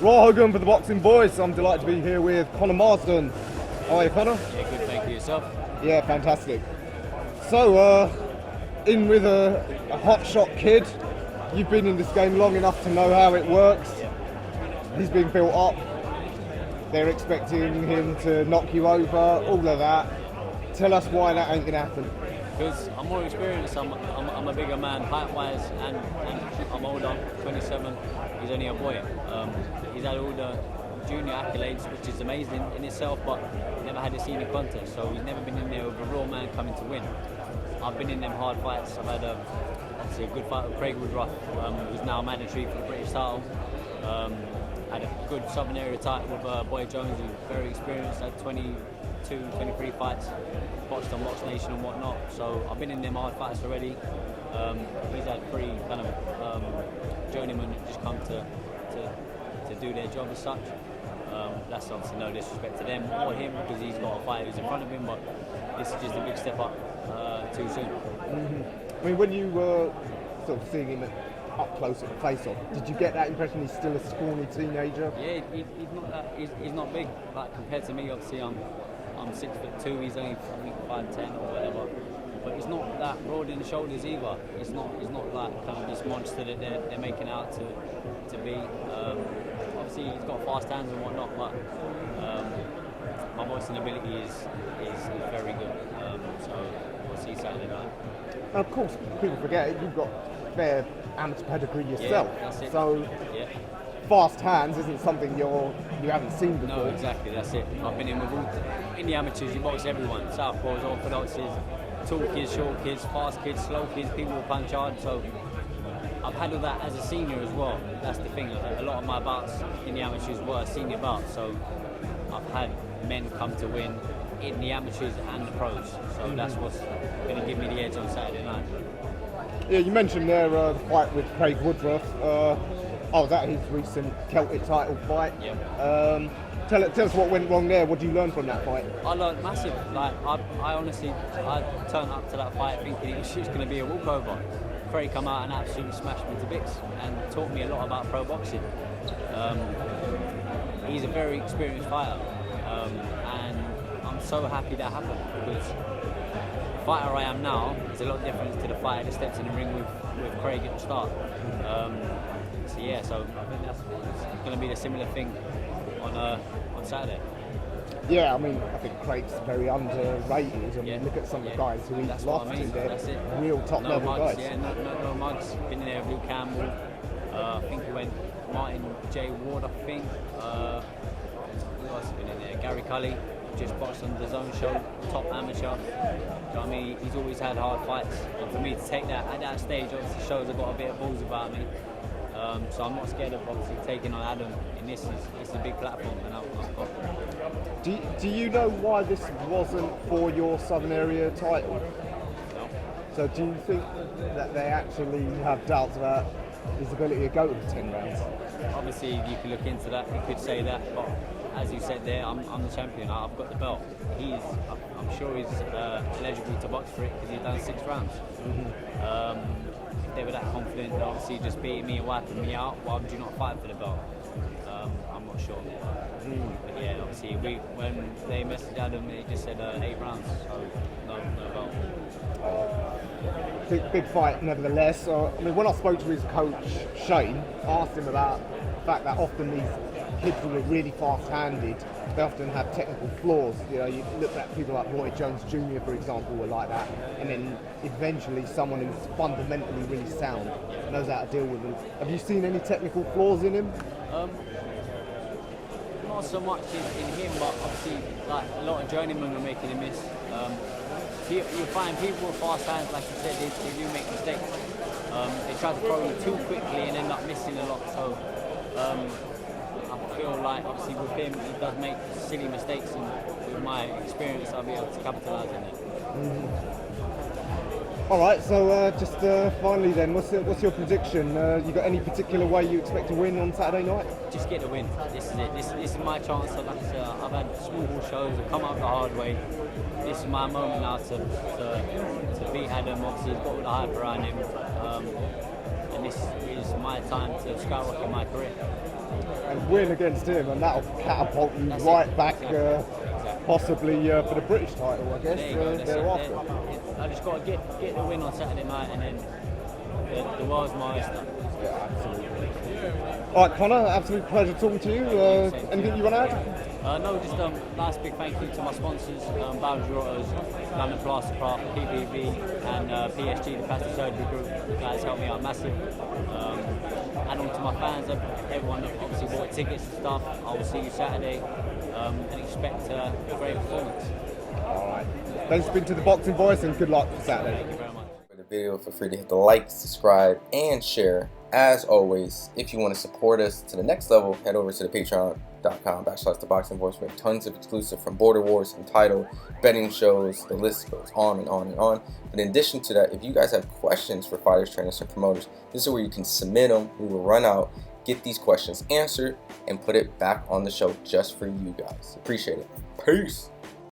Raw Hogan for the Boxing Voice. I'm delighted to be here with Conor Marsden. How are you, Conor? Yeah, good, thank you. Yourself? Yeah, fantastic. So, in with a hotshot kid. You've been in this game long enough to know how it works. He's been built up. They're expecting him to knock you over, all of that. Tell us why that ain't gonna happen. Because I'm more experienced, I'm a bigger man height-wise, and I'm older, 27. He's only a boy. He's had all the junior accolades, which is amazing in itself, but never had a senior contest, so he's never been in there with a raw man coming to win. I've been in them hard fights. I've had obviously a good fight with Woodruff, who's now mandatory for the British title. Had a good Southern area title with Boy Jones, who's very experienced, had 22, 23 fights, boxed on Box Nation and whatnot. So I've been in them hard fights already. He's had three kind of journeymen that just come to do their job as such. That's obviously no disrespect to them or him, because he's got a fight who's in front of him, but this is just a big step up too soon. I mean, when you were sort of seeing him up close at the face-off, did you get that impression he's still a scrawny teenager? Yeah, he's not big. Like, compared to me, obviously I'm 6'2", he's only, I think, 5'10" or whatever. But he's not that broad in the shoulders either. He's not like kind of this monster that they're making out to be. Obviously he's got fast hands and whatnot, but my boxing ability is very good. So we'll see Saturday night. And of course, people forget it, you've got fair amateur pedigree yourself. Yeah, that's it. So yeah. Fast hands isn't something you haven't seen before. No, exactly, that's it. I've been in with in the amateurs, you box everyone. Southpaws, orthodoxes, tall kids, short kids, fast kids, slow kids, people who punch hard. So I've handled that as a senior as well. That's the thing. A lot of my bouts in the amateurs were senior bouts. So I've had men come to win in the amateurs and the pros. So that's what's going to give me the edge on Saturday night. Yeah, you mentioned there the fight with Craig Woodruff. I was at his recent Celtic title fight. Yeah. Tell us what went wrong there. What did you learn from that fight? I learned massive. Like I honestly turned up to that fight thinking it was just going to be a walkover. Craig come out and absolutely smashed me to bits and taught me a lot about pro boxing. He's a very experienced fighter, and I'm so happy that happened, because the fighter I am now is a lot different to the fighter that stepped in the ring with Craig at the start. So I think that's going to be the similar thing on Saturday. Yeah, I mean, I think Craig's very underrated. I mean, look at some of the guys who he's lost to. They're real top-level guys. Yeah, no mugs. Been in there with Luke Campbell. I think he went Martin J. Ward, I think. Who else has been in there? Gary Cully, just boxed on the Dazn show, top amateur. So, I mean, he's always had hard fights. And for me to take that at that stage obviously shows I've got a bit of balls about me. So I'm not scared of obviously taking on Adam in this. It's a big platform, and I've got. Do you know why this wasn't for your Southern area title? No. So do you think that they actually have doubts about his ability to go to the 10 rounds? Obviously, you could look into that. You could say that, but as you said there, I'm the champion. I've got the belt. I'm sure he's eligible to box for it because he's done 6 rounds. If they were that confident, they're obviously just beating me and wiping me out, why would you not fight for the belt? I'm not sure. But yeah, obviously, when they messaged Adam, they just said 8 rounds, so no belt. Big fight, nevertheless. I mean, when I spoke to his coach, Shane, asked him about the fact that often these kids who are really fast-handed, they often have technical flaws. You know, you look at people like Roy Jones Jr., for example, were like that, and then eventually someone who's fundamentally really sound knows how to deal with them. Have you seen any technical flaws in him? Not so much in him, but obviously, like a lot of journeymen are making a miss. You find people with fast hands, like you said, they do make mistakes. They try to throw you too quickly and end up missing a lot. So I feel like obviously with him, he does make silly mistakes, and with my experience, I'll be able to capitalise on it. All right, so just finally then, what's your prediction? You got any particular way you expect to win on Saturday night? Just get the win. This is it. This is my chance. Like I said, I've had small shows. I've come out the hard way. This is my moment now to beat Adam. Obviously, he's got all the hype around him. and this is my time to skyrocket my career. And win against him, and that'll catapult you That's right it. back, Exactly. possibly for the British title, I guess, There you go. That's thereafter. I just got to get the win on Saturday night, and then the world's my oyster. Yeah, absolutely. All right, Conor, absolute pleasure talking to you. Anything you want to add? No, just last big thank you to my sponsors, Boundary Autos, London Plastercraft, PBV, and PSG, the Plastic Surgery Group. You guys helped me out massive. And on to my fans, everyone that obviously bought tickets and stuff. I will see you Saturday and expect a great performance. All right. Thanks for being to the Boxing Voice, and good luck for Saturday. Thank you very much. For the video, feel free to hit the like, subscribe, and share. As always, if you want to support us to the next level, head over to the patreon.com/ThaBoxingVoice. We have tons of exclusive from Border Wars, from title, betting shows, the list goes on and on and on. But in addition to that, if you guys have questions for fighters, trainers, and promoters, this is where you can submit them. We will run out, get these questions answered, and put it back on the show just for you guys. Appreciate it. Peace.